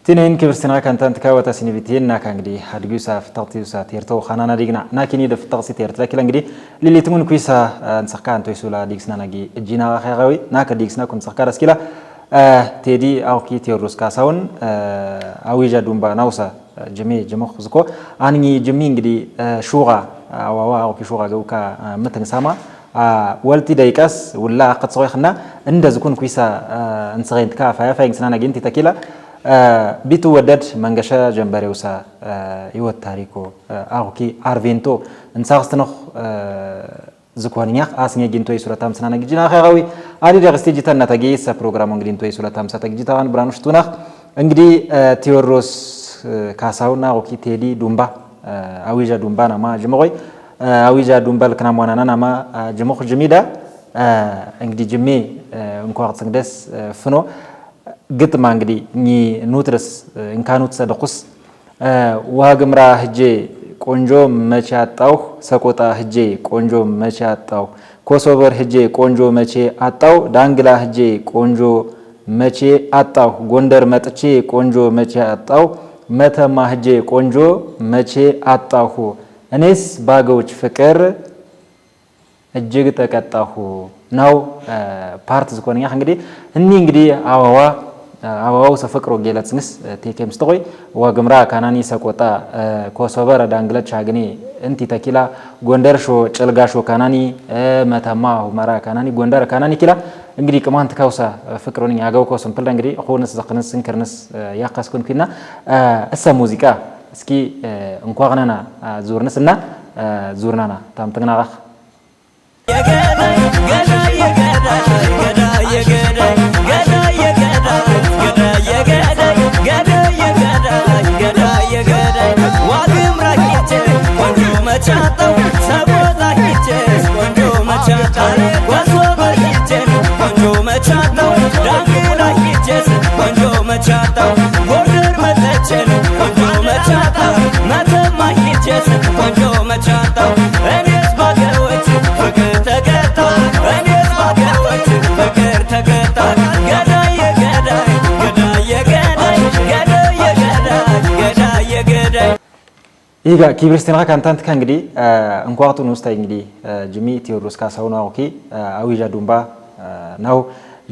تنين كبرسنا كانت كاوتا سينيفيتين ناك انجدي هادغوسا فتقتيوسا تيرتو خانانا ديغنا ناكيني دف تقسي تيرت لكن انجدي للي تمون كويسا نسخكان تويسولا ديغسنا ناغي جينا خيغاوي ناك ديغسنا كون سخكا رسكيلا تيدي اوكي تيروس كاساون اويجا دومبا ناوسا جمي جمو خزكو اني جمي انجدي شوغا واوا اوكي شوغا غوكا متن ساما والتي دايكاس ولا قد صويخنا اندز كون كويسا انسغين كافا فاينسنا ناغي انت تكيلا بيتو ودد منغشا جنبريوسا يوت تاريكو اغوكي ارفينتو انساغستنخ زكوانياخ اسني جنتوي سورتام سنانا جينا خاوي ادي دغستي جيتنا تاغيس بروغرام انغدينتوي سورتام ساتاغيتان برانوشتوناخ انغدي تيوروس كاساونا اوكي تيدي دومبا اويجا دومبا نما جموي اويجا دومبا كناموانا نما جموخ جميدا انغدي جمي انكوارت سنگدس فنو قط ما انقدي ني نوترس ان كانوا تصدقوس واغمرا هجي قونجو مچاطاو سقوطا هجي قونجو مچاطاو كوسوبر هجي قونجو مچي اطاو دانغلا هجي قونجو مچي اطاو ጎንደር መጥቼ ቆንጆ መቼ አጣው መተማ ህጄ ቆንጆ መቼ አጣሁ እኔስ ባገውች ፍቅር እጅግ ተቀጣሁ ነው ፓርት ዝኮንኛ እንግዲህ እኒ እንግዲህ አዋው ሰፈቅሮ ገለጽንስ ቴኬም ስተቆይ ዋግምራ ካናኒ ሰቆጣ ኮሶበር ዳንግለች አግኒ እንቲ ተኪላ ጎንደር ሾ ጭልጋሾ ካናኒ መተማ ሁመራ ካናኒ ጎንደር ካናኒ ኪላ እንግዲህ ቅማንት ካውሳ ፍቅሩን ያጋው ኮስም ፕል እንግዲህ ሆነስ ዘክነስ እንከርነስ ያካስኩን ፊና እሰ ሙዚቃ እስኪ እንኳግናና ዙርነስና ዙርናና ታምጥግናጋ ይጋ ኪብርስቲና ካንታንት ካንግዲ እንኳቱን ውስታይ እንግዲ ጅሚ ቴዎድሮስ ካሳውና ኦኬ አዊጃ ዱምባ ናው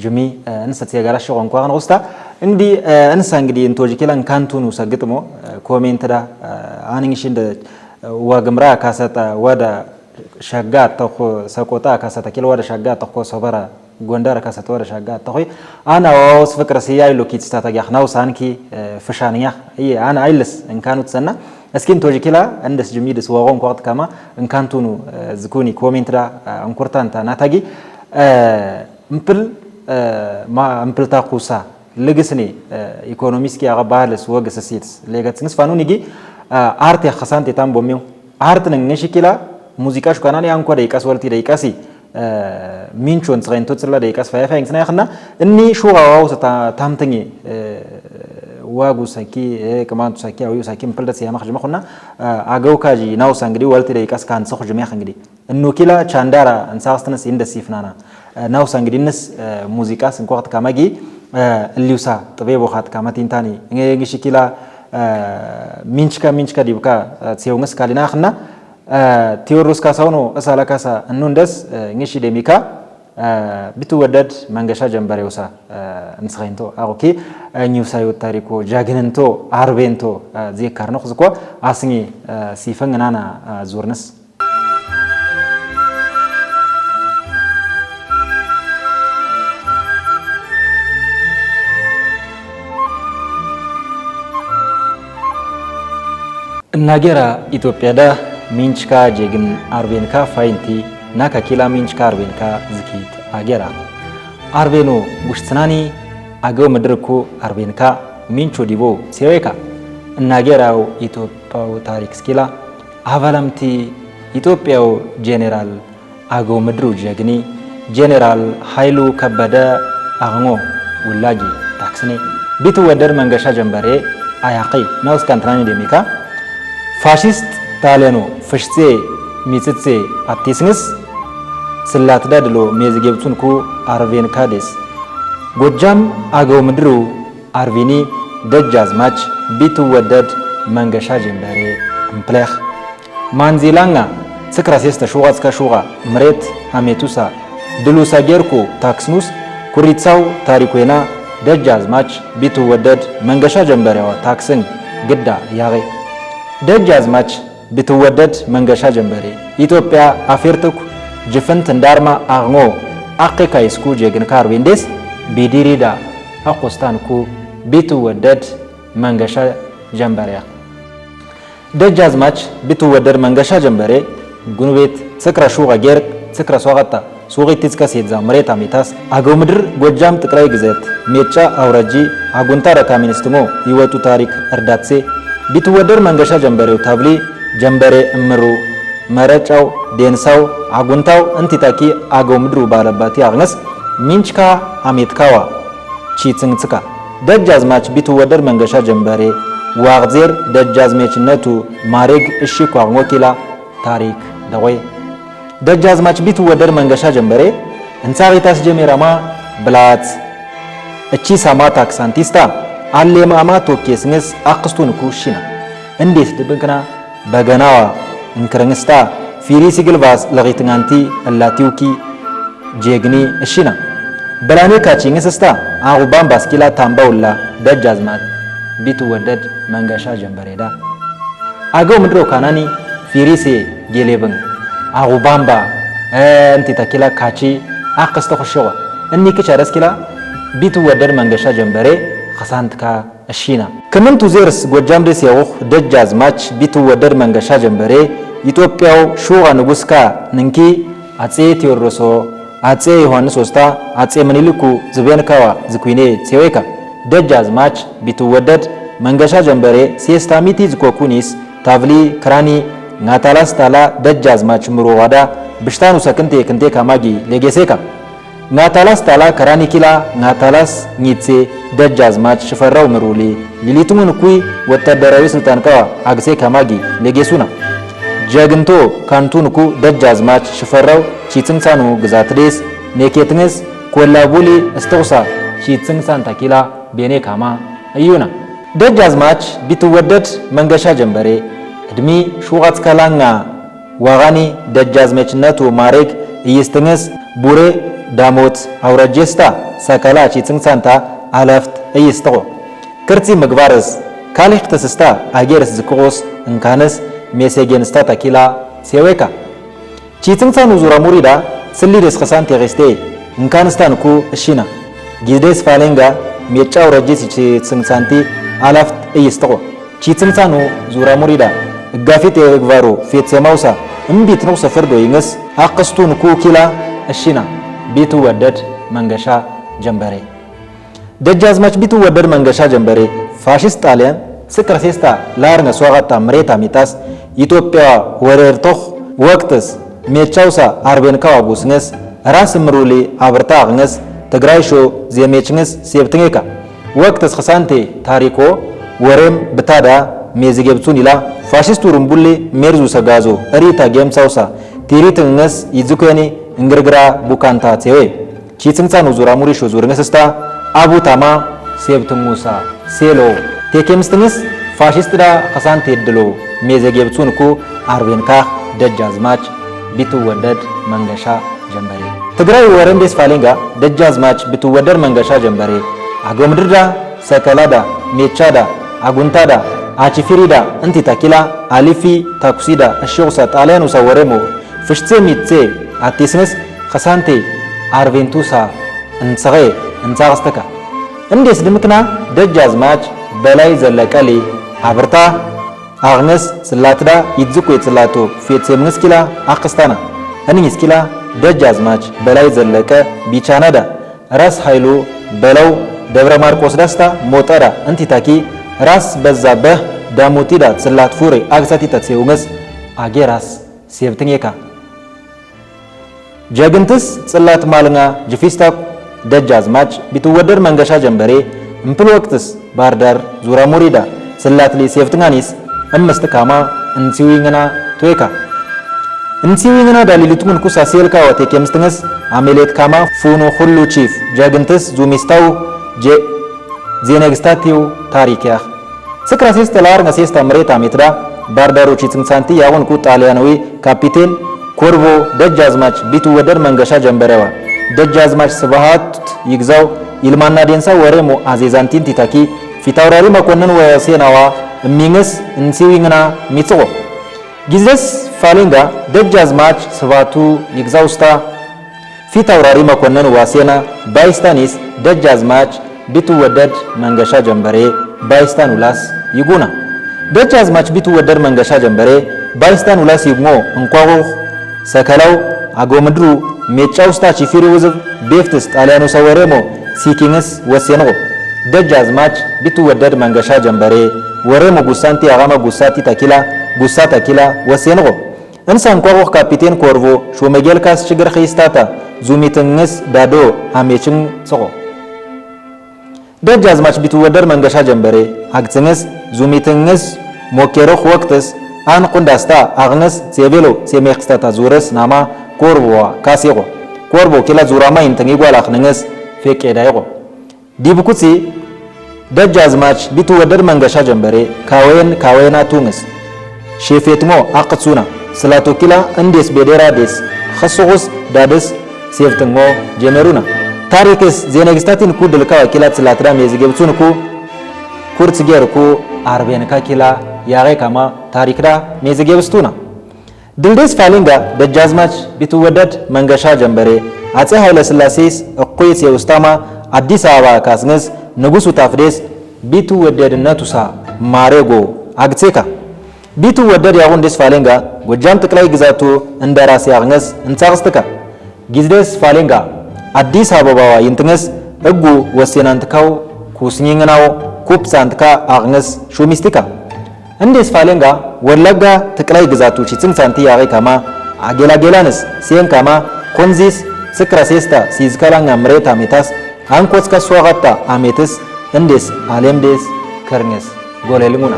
ጅሚ እንሰት ያጋራሽ እንኳን ውስታ እንግዲ እንሳ እንግዲ እንቶጂከላን ካንቱኑ ሰግጥሞ ኮሜንት ዳ አንንሽ እንደ ዋግምራ ካሰጣ ወደ ሸጋ ተኮ ሰቆጣ ካሰጣ ኪሎ ወደ ሸጋ ተኮ ሰበራ ጎንደር ካሰጣ ወደ ሸጋ ተኮይ አና ዋውስ ፍቅር ሲያይ ሎኪት ስታታጋህ ናው ሳንኪ ፍሻንያ ይሄ አና አይልስ እንካኑት ሰና اسكين توجيكلا عندس جميدس وغون قوات كما ان كانتونو زكوني كومنت دا انكورتان تا ناتاغي امبل ما امبل تاقوسا لغسني ايكونوميسكي اغبالس وغسسيتس لغتسنس فانونيغي ارت خسانتي تام بوميو ارت نغنشيكلا موزيكا شكاناني انكو دايكاس ولتي دايكاسي مينچون صغينتو تسلا دايكاس فايفاينس نايخنا اني شوغاو تامتني واغو ساكي كمان ساكي او ساكي مبلدس يا مخ جمخنا اغو كاجي ناو سانغدي ولتي دايكاس كان سخ جميع خنغدي انو كيلا چاندارا انساستنس اندسيفنانا ناو سانغدي نس موزيكاس انكوخت كاماغي الليوسا طبيبو خات كاماتينتاني انغيشي كيلا مينچكا ديبكا تسيونس كالينا خنا تيوروس كاساونو اسالا كاسا انوندس انغيشي ديميكا بيتو ودد منغشا جنبريوسا انسخينتو اوكي نيوسايو تاريكو جاغننتو اربينتو زي كارنو خزكو اسني سيفنغنانا زورنس ناغيرا ኢትዮጵያ ዳ ሚንችካ ጀግን አርቤንካ ፋይንቲ ናካ ኪላ ሚንችካ አርቤንካ ዝኪት አገራ አርቤኖ ጉሽትናኒ አገው መድረኩ አርቤንካ ሚንቾ ዲቦ ሲዌካ እናገራው ኢትዮጵያው ታሪክ ስኪላ አቫላምቲ ኢትዮጵያው ጄኔራል አገው ምድሩ ጀግኒ ጄኔራል ኃይሉ ከበደ አግሞ ውላጂ ታክስኔ ቢትወደድ መንገሻ ጀንበሬ አያቂ ናውስ ካንትራኒ ደሚካ ፋሺስት ታሌኖ ፍሽጼ ሚጽጼ አቲስንስ ስላትዳ ድሎ ሜዝጌብቱንኩ አርቬን ካዴስ ጎጃም አገው ምድሩ አርቪኒ ደጃዝማች ቢትወደድ መንገሻ ጀንበሬ እምፕለኽ ማንዚላንጋ ስክራሴስ ተሹጋ እስከ ሹጋ ምሬት ሀሜቱሳ ድሉሳ ጌርኩ ታክስኑስ ኩሪትሳው ታሪኩና ደጃዝማች ቢትወደድ መንገሻ ጀንበሬዋ ታክስን ግዳ ያገ ደጃዝማች ቢትወደድ መንገሻ ጀንበሬ ኢትዮጵያ አፌርትኩ ጅፍንት እንዳርማ አግሞ አቂካይስኩ ጀግን ካርቤንዴስ ቢዲሪዳ አቆስታንኩ ቢትወደድ መንገሻ ጀንበሬ ደጃዝማች ቢትወደድ መንገሻ ጀንበሬ ጉንቤት ስክራ ሹጋ ጌር ስክራ ሷጋታ ሱቂት እስከ መሬት አሜታስ አገው ምድር ጎጃም ጥቅላይ ግዛት ሜጫ አውራጂ አጉንታ ረካሚንስትሞ ይወጡ ታሪክ እርዳትሴ ቢትወደድ መንገሻ ጀንበሬው ታብሊ ጀንበሬ እምሩ መረጫው ዴንሳው አጉንታው እንቲታኪ አገው ምድሩ ባለባቲ አግነስ ሚንችካ አሜትካዋ ቺጽንጽካ ደጃዝማች ቢትወደድ መንገሻ ጀንበሬ ዋግዜር ደጃዝሜችነቱ ማሬግ እሺ ኳንጎኪላ ታሪክ ደወይ ደጃዝማች ቢትወደድ መንገሻ ጀንበሬ እንሳሪታስ ጀሜራማ ብላት እቺ ሳማ ታክሳንቲስታ አሌማማ ቶኬስንስ አክስቱን ኩሽና እንዴት ድብንክና በገናዋ እንክረንስታ ፊሪ ሲግልባስ ለጊትናንቲ አላቲውኪ ጄግኒ እሺና በላኔ ካቺንስስታ አጉባን ባስኪላ ታምባውላ ደጃዝማች ቢትወደድ መንገሻ ጀንበሬዳ አገው ምድሮ ካናኒ ፊሪሴ ጌሌብን አጉባምባ እንቲ ተኪላ ካቺ አክስተ ኹሽዋ እኒ ከቻረስኪላ ቢትወደድ መንገሻ ጀንበሬ خسانتካ እሺና ከመንቱ ዜርስ ጎጃም ደስ ያው ደጃዝማች ቢትወደድ መንገሻ ጀንበሬ ኢትዮጵያው ሹጋ ንጉስካ ንንኪ አጼ ቴዎድሮስ አጼ ዮሐንስ ወስታ አጼ ምኒልኩ ዝቤንካዋ ዝኩይኔ ሴዌካ ደጃዝማች ቢትወደድ መንገሻ ጀንበሬ ሴስታሚቲ ዝኮኩኒስ ታቭሊ ክራኒ ናታላስ ታላ ደጃዝማች ምሮ ዋዳ ብሽታኑ ሰክንቴ ክንቴ ካማጊ ሌጌሴካ ናታላስ ታላ ክራኒ ኪላ ናታላስ ኒትሴ ደጃዝማች ሽፈራው ምሩሊ ሊሊቱን ኩይ ወታደራዊ ስልጣን ካ አግሴ ካማጊ ሌጌሱና ጀግንቶ ካንቱንኩ ደጃዝማች ሽፈራው ቺጽንሳኑ ግዛትዴስ ኔኬትንስ ኮላቡሊ እስተውሳ ቺጽንሳን ታኪላ ቤኔ ካማ እዩና ደጃዝማች ቢትወደድ መንገሻ ጀንበሬ እድሚ ሹጋት ከላንጋ ዋጋኒ ደጃዝማችነቱ ማሬግ እይስትንስ ቡሬ ዳሞት አውራጀስታ ሰከላ ቺጽንሳንታ አለፍት እይስተቆ ክርጺ ምግባርስ ካሊክ ተስስታ አጌርስ ዝቆስ እንካነስ ሜሴጌንስታ ታኪላ ሴዌካ ቺጽንሳኑ ዙራ ሙሪዳ ስሊደስ ከሳን ቴሬስቴ እንካንስታንኩ እሺና ጊዜስ ፋሌንጋ ሜጫው ረጂስ ቺጽንሳንቲ አላፍት እይስተቆ ቺጽንሳኑ ዙራ ሙሪዳ እጋፊት የግባሩ ፊት ሰማውሳ እምቢት ነው ሰፈርዶ ይንስ አቅስቱን ኩኪላ እሺና ቢትወደድ መንገሻ ጀንበሬ ደጃዝማች ቢትወደድ መንገሻ ጀንበሬ ፋሺስት ጣሊያን ስክረሴስታ ላርነ ሷጋታ መሬት አሚታስ ኢትዮጵያ ወረርቶኽ ወቅትስ ሜቻውሳ አርቤንካዋ ጉስነስ ራስ ምሩሊ አብርታ አግነስ ትግራይሾ ዜሜችንስ ሴብትንካ ወቅትስ ከሳንቴ ታሪኮ ወሬም ብታዳ ሜዝጌብቱን ይላ ፋሺስቱ ሩምቡሌ ሜርዙ ሰጋዞ እሪታ ጌምሳውሳ ቲሪትንስ ይዝኮኒ እንግርግራ ቡካንታ ቴዌ ቺጽንሳኑ ዙራ ሙሪሾ ዙርነስስታ አቡታማ ሴብትሙሳ ሴሎ ቴኬምስትንስ ፋሺስትዳ ከሳንቴ ድሎ ሜዝጌብቱንኩ አርቤንካ ደጃዝማች ቢትወደድ መንገሻ ጀንበሬ ትግራይ ወረም ደስ ፋሌንጋ ደጃዝማች ቢትወደድ መንገሻ ጀንበሬ አገው ምድርዳ ሰከላዳ ሜቻዳ አጉንታዳ አቺፊሪዳ እንቲ ታኪላ አሊፊ ታኩሲዳ እሺውሳ ጣሊያኑሳ ወረሞ ፍሽቴ ሚትሴ አቲስንስ ከሳንቴ አርቬንቱሳ እንሰገ እንሳስተካ እንዴስ ድምክና ደጃዝማች በላይ ዘለቀሊ አብርታ አግነስ ስላትዳ ይዝቁ ይጽላቶ ፌትሴ ምስኪላ አክስታና እንሚስኪላ ደጃዝማች በላይ ዘለቀ ቢቻናዳ ራስ ኃይሉ በለው ደብረ ማርቆስ ዳስታ ሞጠራ እንቲታኪ ራስ በዛበህ ዳሞቲዳ ጽላት ፉሬ አግሳቲ ተጽውመስ አጌራስ ሴብትንየካ ጀግንትስ ጽላት ማልንጋ ጅፊስታ ደጃዝማች ቢትወደድ መንገሻ ጀንበሬ እምፕል ወቅትስ ባርዳር ዙራ ሙሪዳ ስላት ሊ ሴፍትንጋኒስ እምስት ካማ እንሲዊንግና ቶይካ እንሲዊንግና ዳሊሊቱን ኩሳ ሴልካ ወቴ ከምስትንስ አሜሌት ካማ ፉኑ ሁሉ ቺፍ ጀግንትስ ዙሚስታው ዜነግስታቲው ታሪክያ ስክራሲስ ተላር ነሲስ ተምሬት አሜትዳ ባርዳሮች ጽንሳንቲ ያውን ኩ ጣሊያናዊ ካፒቴን ኮርቦ ደጃዝማች ቢትወደድ መንገሻ ጀንበሬዋ ደጃዝማች ስብሃት ይግዛው ይልማና ዴንሳ ወሬሞ አዜዛንቲን ቲታኪ ፊታውራሪ መኮንን ወሴናዋ እሚንስ እንሲዊንግና ሚጽቆ ጊዜስ ፋሊንጋ ደጃዝማች ስብሃቱ ይግዛውስታ ፊታውራሪ መኮንን ወሴና ባይስታኒስ ደጃዝማች ቢትወደድ መንገሻ ጀንበሬ ባይስታን ውላስ ይጉና ደጃዝማች ቢትወደድ መንገሻ ጀንበሬ ባይስታን ውላስ ይግሞ እንኳው ሰከላው አጎምድሩ ሜጫውስታ ቺፊሪ ውዝብ ቤፍትስ ጣሊያኑ ሰወሬሞ ሲኪንግስ ወሴንጎ ደጃዝማች ቢትወደድ መንገሻ ጀንበሬ ወሬሞ ጉሳንቲ አጋማ ጉሳቲ ተኪላ ጉሳ ተኪላ ወሴንጎ እንሳን ቆቆ ካፒቴን ኮርቮ ሾመጌል ካስ ችግር ኺስታታ ዙሚትንግስ ዳዶ አሜችን ጽቆ ደጃዝማች ቢትወደድ መንገሻ ጀንበሬ አግጽንግስ ዙሚትንግስ ሞኬሮኽ ወቅትስ አን ቁንዳስታ አግነስ ሴቤሎ ሴሜክስታታ ዙረስ ናማ ኮርቦዋ ካሴቆ ኮርቦ ኪላ ዙራማ ይንተንጊ ጓላኽንግስ ፌቄዳይቆ ዲብኩሲ ደጃዝማች ቢትወደድ መንገሻ ጀንበሬ ካወይና ቱንግስ ሼፌትሞ አቅሱና ስላቶ ኪላ እንዴስ ቤዴራ ዴስ ኸሱኹስ ዳድስ ሴፍትንጎ ጀመሩና ታሪክስ ዜነግስታቲን ኩ ድልካ ወኪላት ስላትዳም የዝገብጹን ኩ ኩርጽጌር ኩ አርቤን ካኪላ ያሬ ካማ ታሪክዳ ሜዝገብስቱና ድልዴስ ፋሊንጋ ደጃዝማች ቢትወደድ መንገሻ ጀንበሬ አፄ ኃይለ ሥላሴስ እኩይስ የውስታማ አዲስ አበባ ካስንስ ንጉሱ ታፍዴስ ቢትወደድነቱሳ ማሬጎ አግጼካ ቢትወደድ ያሁን ደስ ፋሊንጋ ጎጃም ጠቅላይ ግዛቱ እንደራስ ያግነስ እንጻቅስተካ ጊዜስ ፋሊንጋ አዲስ አበባዋ ይንትንስ እጉ ወሴናንትካው ኩስኒንግናው ኩፕሳንትካ አግነስ ሹሚስቲካ እንዴስ ፋሊንጋ ወለጋ ጠቅላይ ግዛቱ ቺጽንሳንቲ ያሬ ካማ አጌላጌላንስ ሲን ካማ ኮንዚስ ስክራሴስታ ሲዝከላኛ ምሬታ ሜታስ አንኮስ ከሷጋታ አሜትስ እንዴስ አሌምዴስ ከርነስ ጎለልሙና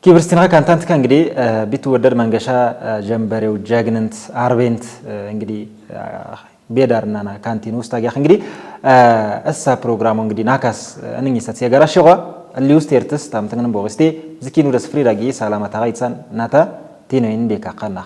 ኪብርስቲና ካንታንት እንግዲህ ቢትወደድ መንገሻ ጀንበሬው ጀግንንት አርቤንት እንግዲህ ቤዳርናና ካንቲን ውስጥ አጋህ እንግዲህ እሳ ፕሮግራሙ እንግዲህ ናካስ እንኝሰት የጋራሽዋ ሊውስት ኤርትስ ታምተንንም ቦግስቴ ዝኪኑ ደስፍሪ ዳጊ ሰላማታ ጋይሳን ናታ ቲነን ዴካ ካና